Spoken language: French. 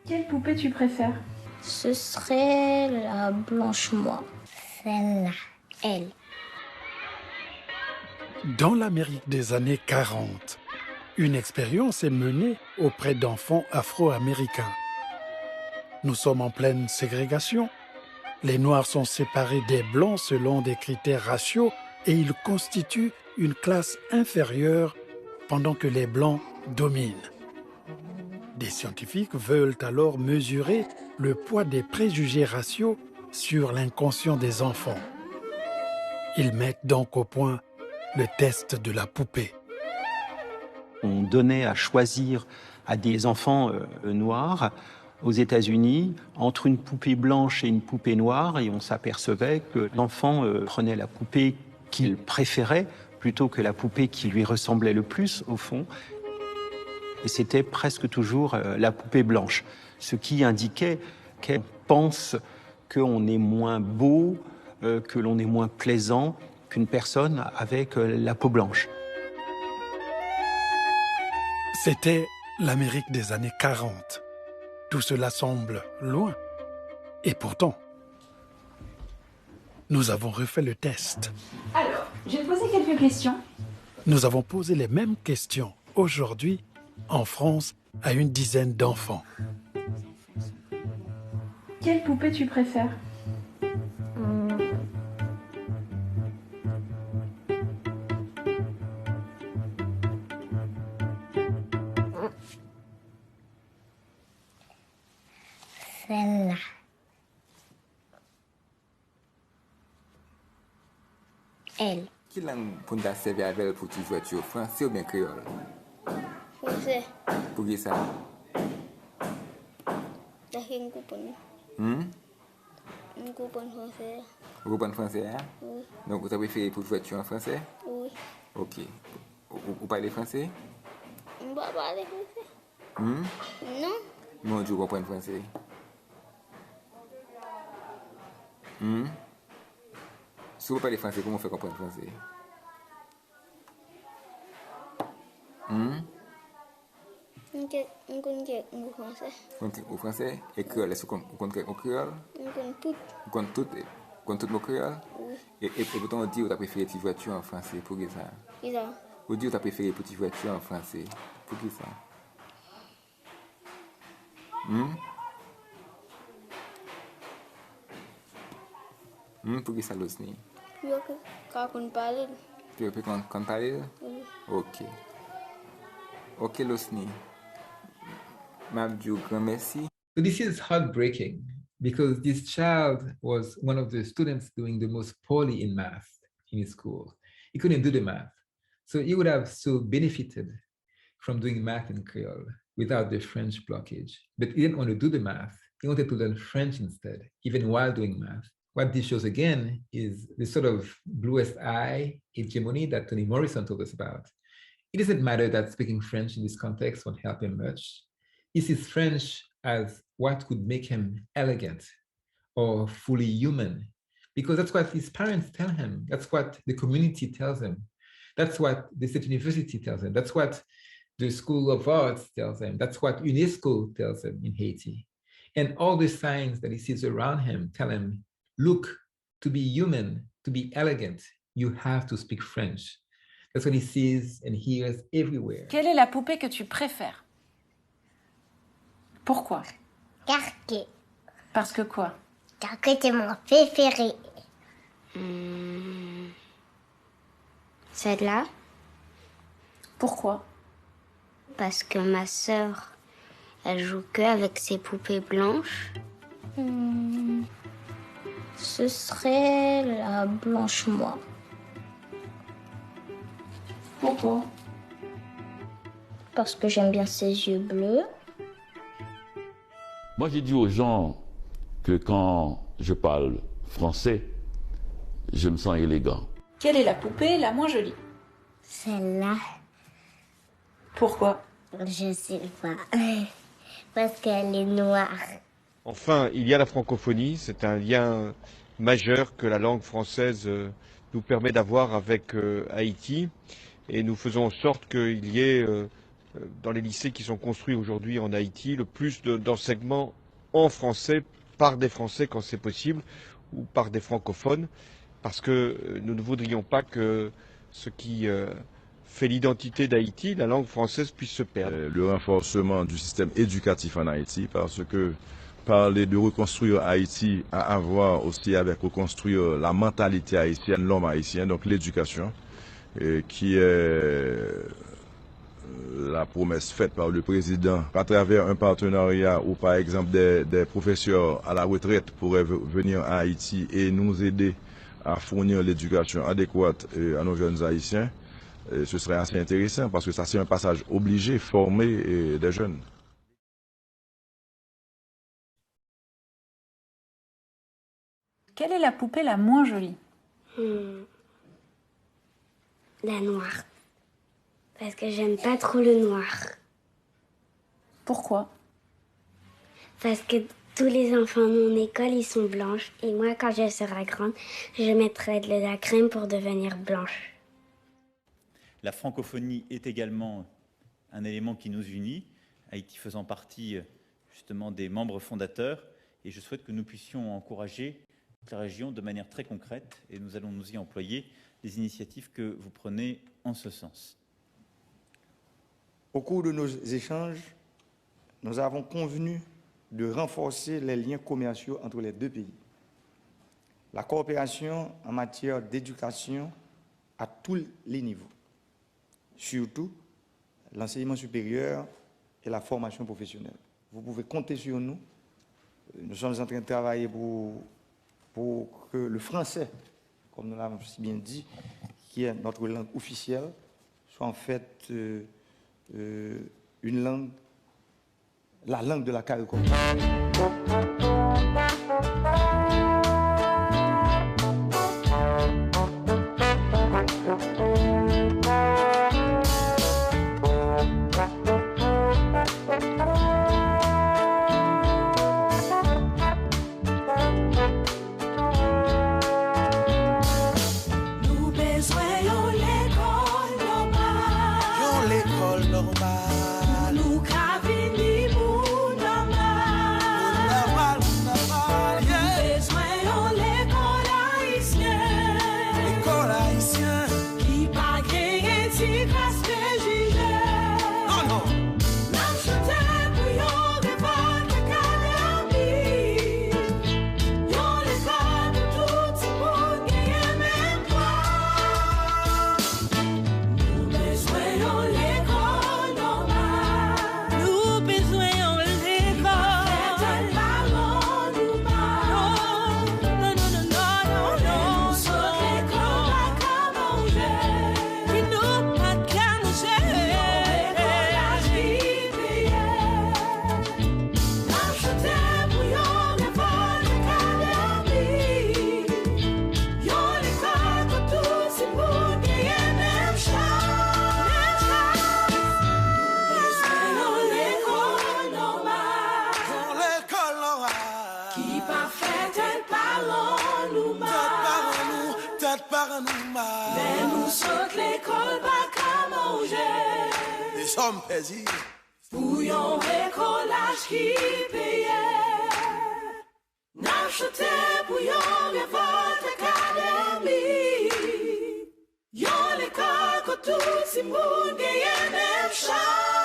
Quelle poupée tu préfères? Ce serait la Blanche-Moi. Celle-là, elle. Dans l'Amérique des années 40, une expérience est menée auprès d'enfants afro-américains. Nous sommes en pleine ségrégation. Les Noirs sont séparés des Blancs selon des critères raciaux et ils constituent une classe inférieure pendant que les Blancs dominent. Des scientifiques veulent alors mesurer le poids des préjugés raciaux sur l'inconscient des enfants. Ils mettent donc au point le test de la poupée. On donnait à choisir à des enfants noirs aux États-Unis entre une poupée blanche et une poupée noire, et on s'apercevait que l'enfant prenait la poupée qu'il préférait plutôt que la poupée qui lui ressemblait le plus au fond. Et c'était presque toujours la poupée blanche, ce qui indiquait qu'elle pense qu'on est moins beau, que l'on est moins plaisant qu'une personne avec la peau blanche. C'était l'Amérique des années 40. Tout cela semble loin. Et pourtant, nous avons refait le test. Alors, je vais te poser quelques questions. Nous avons posé les mêmes questions aujourd'hui en France à une dizaine d'enfants. Quelle poupée tu préfères? Celle-là. Elle. Quelle langue pour nous servir avec pour tu jouer au français ou bien créole? Français. Pour qui ça? Une coupon. Hum? Une coupon français. Vous comprenez français, hein? Oui. Donc vous avez préféré pour jouer en français? Oui. Ok. Vous parlez français? On va parler français. Hum? Non. Mon Dieu, vous comprenez français? Hum? Si vous parlez français, comment vous faites comprendre français? Hum? On connaît le français. Au français? Et créole, est-ce que vous connaissez au créole? On connaît tout. Vous connaissez tout le créole? Oui. Et pourtant on dit que vous avez préféré petite voiture en français, pour qui ça? Et là. Vous dites que vous avez préféré petite voiture en français, pour qui ça? Pour qui ça l'osni? Quand on parle. Tu peux qu'on parle? Oui. Ok. Ok l'osni. Mabdou, grand merci. So this is heartbreaking because this child was one of the students doing the most poorly in math in his school. He couldn't do the math. So he would have so benefited from doing math in Creole without the French blockage. But he didn't want to do the math. He wanted to learn French instead, even while doing math. What this shows again is the sort of bluest eye hegemony that Toni Morrison told us about. It doesn't matter that speaking French in this context won't help him much. He sees French as what could make him elegant or fully human, because that's what his parents tell him. That's what the community tells him. That's what the State University tells him. That's what the School of Arts tells him. That's what UNESCO tells him in Haiti. And all the signs that he sees around him tell him, look, to be human, to be elegant, you have to speak French. That's what he sees and hears everywhere. Quelle est la poupée que tu préfères? Pourquoi? Carquet. Parce que quoi? Carquet, c'est mon préféré. Celle-là. Pourquoi? Parce que ma sœur, elle joue que avec ses poupées blanches. Ce serait la Blanche-Moi. Pourquoi? Parce que j'aime bien ses yeux bleus. Moi, j'ai dit aux gens que quand je parle français, je me sens élégant. Quelle est la poupée la moins jolie? Celle-là, Pourquoi? je sais pas. Parce qu'elle est noire. Enfin, il y a la francophonie, c'est un lien majeur que la langue française nous permet d'avoir avec Haïti. Et nous faisons en sorte qu'il y ait dans les lycées qui sont construits aujourd'hui en Haïti, le plus d'enseignements en français par des Français quand c'est possible ou par des francophones, parce que nous ne voudrions pas que ce qui fait l'identité d'Haïti, la langue française, puisse se perdre. Le renforcement du système éducatif en Haïti, parce que parler de reconstruire Haïti a à voir aussi avec reconstruire la mentalité haïtienne, l'homme haïtien, donc l'éducation, qui est la promesse faite par le président à travers un partenariat où par exemple des professeurs à la retraite pourraient venir à Haïti et nous aider à fournir l'éducation adéquate à nos jeunes haïtiens. Et ce serait assez intéressant parce que ça c'est un passage obligé, former des jeunes. Quelle est la poupée la moins jolie? La noire. Parce que j'aime pas trop le noir. Pourquoi? Parce que tous les enfants de mon école, ils sont blanches. Et moi, quand je serai grande, je mettrai de la crème pour devenir blanche. La francophonie est également un élément qui nous unit, Haïti faisant partie justement des membres fondateurs. Et je souhaite que nous puissions encourager la région de manière très concrète. Et nous allons nous y employer les initiatives que vous prenez en ce sens. Au cours de nos échanges, nous avons convenu de renforcer les liens commerciaux entre les deux pays. La coopération en matière d'éducation à tous les niveaux, surtout l'enseignement supérieur et la formation professionnelle. Vous pouvez compter sur nous. Nous sommes en train de travailler pour que le français, comme nous l'avons si bien dit, qui est notre langue officielle, soit en fait une langue, la langue de la CARICOM. Bouillon récolage qui payait. N'achetez bouillon et votre académie. Yon l'école que tout le monde gagne même chat.